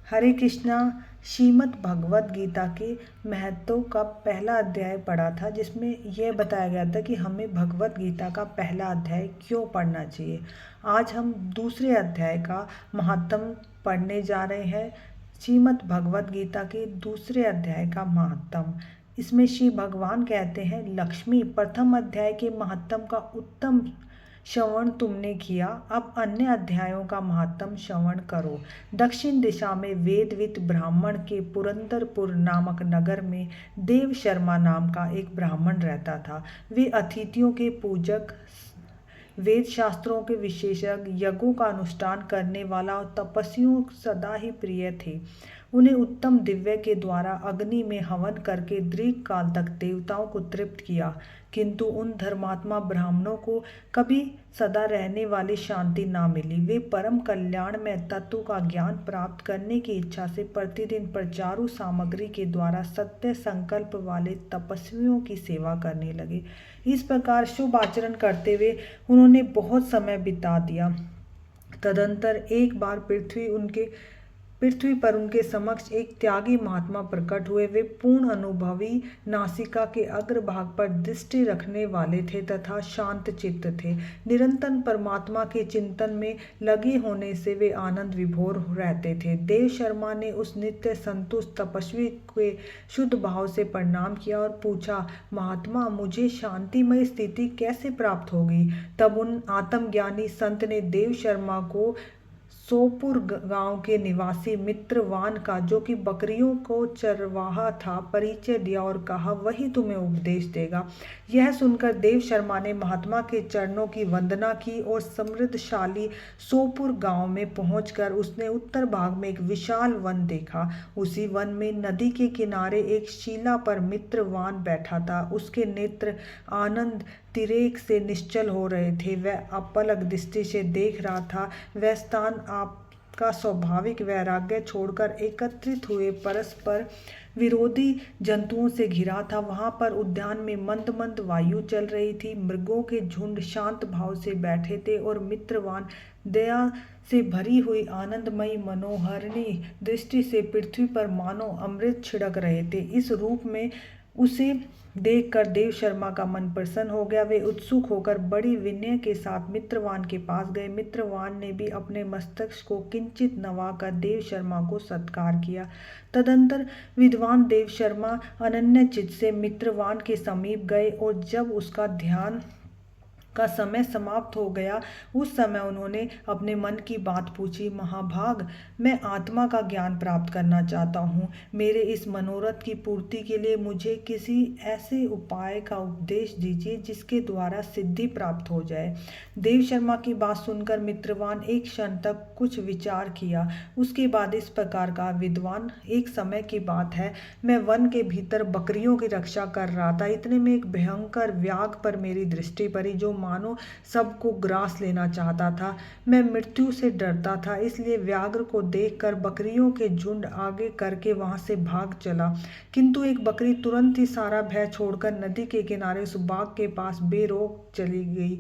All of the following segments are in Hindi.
हरे कृष्णा। श्रीमद् भगवत गीता के महत्व का पहला अध्याय पढ़ा था, जिसमें यह बताया गया था कि हमें भगवत गीता का पहला अध्याय क्यों पढ़ना चाहिए। आज हम दूसरे अध्याय का महात्म पढ़ने जा रहे हैं। श्रीमद् भगवत गीता के दूसरे अध्याय का महात्म। इसमें श्री भगवान कहते हैं, लक्ष्मी, प्रथम अध्याय के महात्म का उत्तम श्रवण तुमने किया, अब अन्य अध्यायों का महात्म श्रवण करो। दक्षिण दिशा में वेदविद ब्राह्मण के पुरंदरपुर नामक नगर में देव शर्मा नाम का एक ब्राह्मण रहता था। वे अतिथियों के पूजक, वेद शास्त्रों के विशेषज्ञ, यज्ञों का अनुष्ठान करने वाला और तपस्वियों सदा ही प्रिय थे। उन्हें उत्तम दिव्य के द्वारा अग्नि में हवन करके दीर्घ काल तक देवताओं को तृप्त किया, किंतु उन धर्मात्मा ब्राह्मणों को कभी सदा रहने वाली शांति ना मिली। वे परम कल्याण में तत्व का ज्ञान प्राप्त करने की इच्छा से प्रतिदिन प्रचारू सामग्री के द्वारा सत्य संकल्प वाले तपस्वियों की सेवा करने लगे। इस प्रकार शुभ आचरण करते हुए उन्होंने बहुत समय बिता दिया। तदंतर एक बार पृथ्वी पर उनके समक्ष एक त्यागी महात्मा प्रकट हुए। वे पूर्ण अनुभवी, नासिका के अग्रभाग पर दृष्टि रखने वाले थे तथा शांत चित्त थे। निरंतर परमात्मा के चिंतन में लगे होने से वे आनंद विभोर रहते थे। देव शर्मा ने उस नित्य संतुष्ट तपस्वी के शुद्ध भाव से प्रणाम किया और पूछा, महात्मा, मुझे शांतिमय स्थिति कैसे प्राप्त होगी? तब उन आत्मज्ञानी संत ने देव शर्मा को सोपुर गांव के निवासी मित्रवान का, जो कि बकरियों को चरवाहा था, परिचय दिया और कहा, वही तुम्हें उपदेश देगा। यह सुनकर देव शर्मा ने महात्मा के चरणों की वंदना की और समृद्धशाली सोपुर गांव में पहुंचकर उसने उत्तर भाग में एक विशाल वन देखा। उसी वन में नदी के किनारे एक शिला पर मित्रवान बैठा था। उसके नेत्र आनंद तिरेक से निश्चल हो रहे थे। वह अपलक दृष्टि से देख रहा था। वह स्थान आपका स्वाभाविक वैराग्य छोड़कर एकत्रित हुए परस्पर विरोधी जंतुओं से घिरा था। वहां पर उद्यान में मंद मंद वायु चल रही थी। मृगों के झुंड शांत भाव से बैठे थे और मित्रवान दया से भरी हुई आनंदमयी मनोहरणी दृष्टि से पृथ्वी पर मानो अमृत छिड़क रहे थे। इस रूप में उसे देखकर देव शर्मा का मन प्रसन्न हो गया। वे उत्सुक होकर बड़ी विनय के साथ मित्रवान के पास गए। मित्रवान ने भी अपने मस्तक को किंचित नवाकर देव शर्मा को सत्कार किया। तदंतर विद्वान देव शर्मा अनन्य चित्त से मित्रवान के समीप गए और जब उसका ध्यान का समय समाप्त हो गया, उस समय उन्होंने अपने मन की बात पूछी। महाभाग, मैं आत्मा का ज्ञान प्राप्त करना चाहता हूँ। मेरे इस मनोरथ की पूर्ति के लिए मुझे किसी ऐसे उपाय का उपदेश दीजिए जिसके द्वारा सिद्धि प्राप्त हो जाए। देव शर्मा की बात सुनकर मित्रवान एक क्षण तक कुछ विचार किया। उसके बाद इस प्रकार का, विद्वान, एक समय की बात है, मैं वन के भीतर बकरियों की रक्षा कर रहा था। इतने में एक भयंकर व्याघ्र पर मेरी दृष्टि पड़ी, जो मानो सबको ग्रास लेना चाहता था। मैं मृत्यु से डरता था, इसलिए व्याघ्र को देखकर बकरियों के झुंड आगे करके वहां से भाग चला, किंतु एक बकरी तुरंत ही सारा भय छोड़कर नदी के किनारे उस बाघ के पास बेरोक चली गई।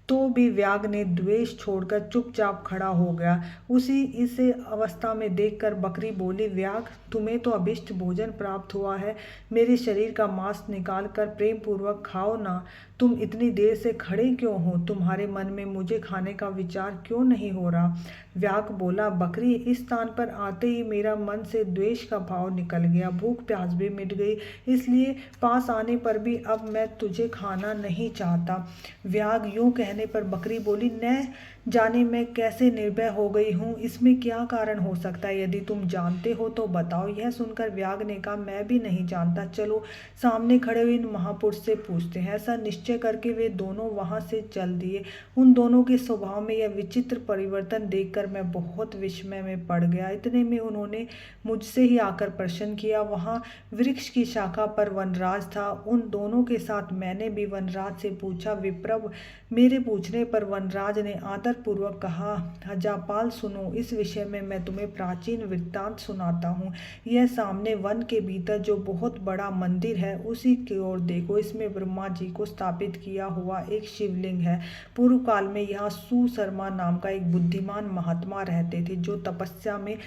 तो भी व्याघ्र ने द्वेष छोड़कर चुपचाप खड़ा हो गया। इसे अवस्था में देखकर बकरी बोली, व्याघ्र, तुम्हें तो अभिष्ट भोजन प्राप्त हुआ है। मेरे शरीर का मांस निकाल कर प्रेम पूर्वक खाओ ना। तुम इतनी देर से खड़े क्यों हो? तुम्हारे मन में मुझे खाने का विचार क्यों नहीं हो रहा? व्याघ्र बोला, बकरी, इस स्थान पर आते ही मेरा मन से द्वेष का भाव निकल गया। भूख प्यास भी मिट गई, इसलिए पास आने पर भी अब मैं तुझे खाना नहीं चाहता। व्याघ्र यूं कहने पर बकरी बोली, न जाने मैं कैसे निर्भय हो गई हूँ। इसमें क्या कारण हो सकता है? यदि तुम जानते हो तो बताओ। यह सुनकर व्याघ्र ने कहा, मैं भी नहीं जानता। चलो सामने खड़े हुए इन महापुरुष से पूछते हैं। ऐसा निश्चय करके वे दोनों वहां से चल दिए। उन दोनों के स्वभाव में यह विचित्र परिवर्तन देखकर मैं बहुत विस्मय में पड़ गया। इतने में उन्होंने मुझसे ही आकर प्रश्न किया। वहां वृक्ष की शाखा पर वनराज था। उन दोनों के साथ मैंने भी वनराज से पूछा। विप्रभ, मेरे पूछने पर वनराज ने आदर पूर्वक कहा, अजापाल, सुनो, इस विषय में मैं तुम्हें प्राचीन वृत्तांत सुनाता हूँ। यह सामने वन के भीतर जो बहुत बड़ा मंदिर है, उसी की ओर देखो। इसमें ब्रह्मा जी को स्थापित किया हुआ एक शिवलिंग है। पूर्व काल में यहाँ सुशर्मा नाम का एक बुद्धिमान महात्मा रहते थे, जो तपस्या में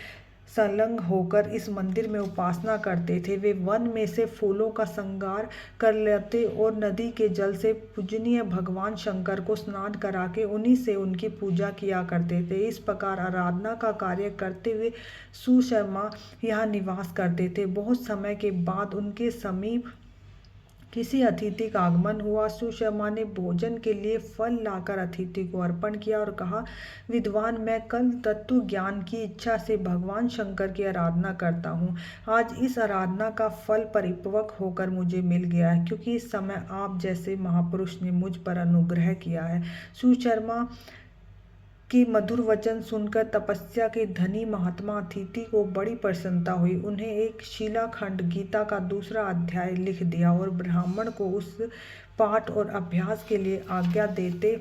संलग्न होकर इस मंदिर में उपासना करते थे। वे वन में से फूलों का श्रृंगार कर लेते और नदी के जल से पूजनीय भगवान शंकर को स्नान करा के उन्हीं से उनकी पूजा किया करते थे। इस प्रकार आराधना का कार्य करते हुए सुशर्मा यहाँ निवास करते थे। बहुत समय के बाद उनके समीप किसी अतिथि का आगमन हुआ। सुशर्मा ने भोजन के लिए फल लाकर अतिथि को अर्पण किया और कहा, विद्वान, मैं कल तत्व ज्ञान की इच्छा से भगवान शंकर की आराधना करता हूँ। आज इस आराधना का फल परिपक्व होकर मुझे मिल गया है, क्योंकि इस समय आप जैसे महापुरुष ने मुझ पर अनुग्रह किया है। सुशर्मा के मधुर वचन सुनकर तपस्या के धनी महात्मा अतिथि को बड़ी प्रसन्नता हुई। उन्हें एक शिलाखंड गीता का दूसरा अध्याय लिख दिया और ब्राह्मण को उस पाठ और अभ्यास के लिए आज्ञा देते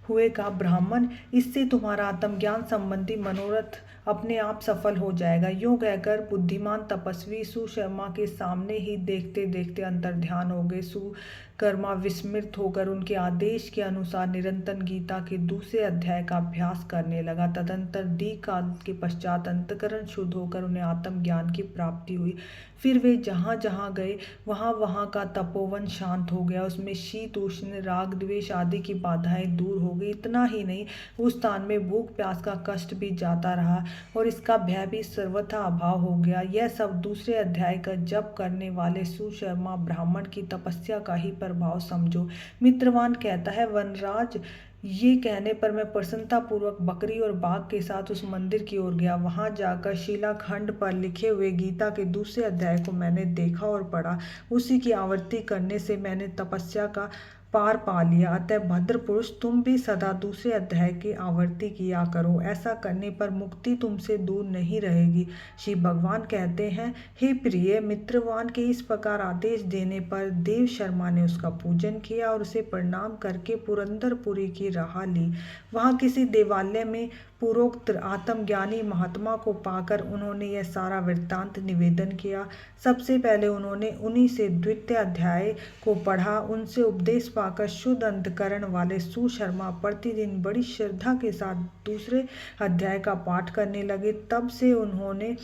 हुए कहा, ब्राह्मण, इससे तुम्हारा आत्मज्ञान संबंधी मनोरथ अपने आप सफल हो जाएगा। यूं कहकर बुद्धिमान तपस्वी सुशर्मा के सामने ही देखते देखते अंतर्ध्यान हो गए। सुशर्मा विस्मित होकर उनके आदेश के अनुसार निरंतर गीता के दूसरे अध्याय का अभ्यास करने लगा। तदंतर दीर्घ काल के पश्चात अंतःकरण शुद्ध होकर उन्हें आत्मज्ञान की प्राप्ति हुई। फिर वे जहाँ जहाँ गए वहाँ वहाँ का तपोवन शांत हो गया। उसमें शीत उष्ण राग द्वेष आदि की बाधाएं दूर हो गई। इतना ही नहीं, उस स्थान में भूख प्यास का कष्ट भी जाता रहा और इसका भय भी सर्वथा अभाव हो गया। यह सब दूसरे अध्याय का जप करने वाले सुशर्मा ब्राह्मण की तपस्या का ही प्रभाव समझो। मित्रवान कहता है, वनराज, ये कहने पर मैं प्रसन्नतापूर्वक बकरी और बाघ के साथ उस मंदिर की ओर गया। वहां जाकर शिलाखंड पर लिखे हुए गीता के दूसरे अध्याय को मैंने देखा और पढ़ा। उसी की आवृत्ति करने से मैंने तपस्या का पार पा लिया। अतः भद्र पुरुष, तुम भी सदा दूसरे अध्याय की आवृत्ति किया करो। ऐसा करने पर मुक्ति तुमसे दूर नहीं रहेगी। श्री भगवान कहते हैं, हे प्रिय मित्रवान के इस प्रकार आदेश देने पर देव शर्मा ने उसका पूजन किया और उसे प्रणाम करके पुरंदरपुरी की राह ली। वहाँ किसी देवालय में पूर्वोक्त आत्मज्ञानी महात्मा को पाकर उन्होंने यह सारा वृत्तांत निवेदन किया। सबसे पहले उन्होंने उन्हीं से द्वितीय अध्याय को पढ़ा। उनसे उपदेश पाकर शुद्ध अंतकरण वाले सुशर्मा प्रतिदिन बड़ी श्रद्धा के साथ दूसरे अध्याय का पाठ करने लगे। तब से उन्होंने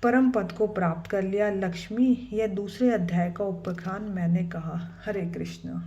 परम पद को प्राप्त कर लिया। लक्ष्मी, यह दूसरे अध्याय का उपाख्यान मैंने कहा। हरे कृष्ण।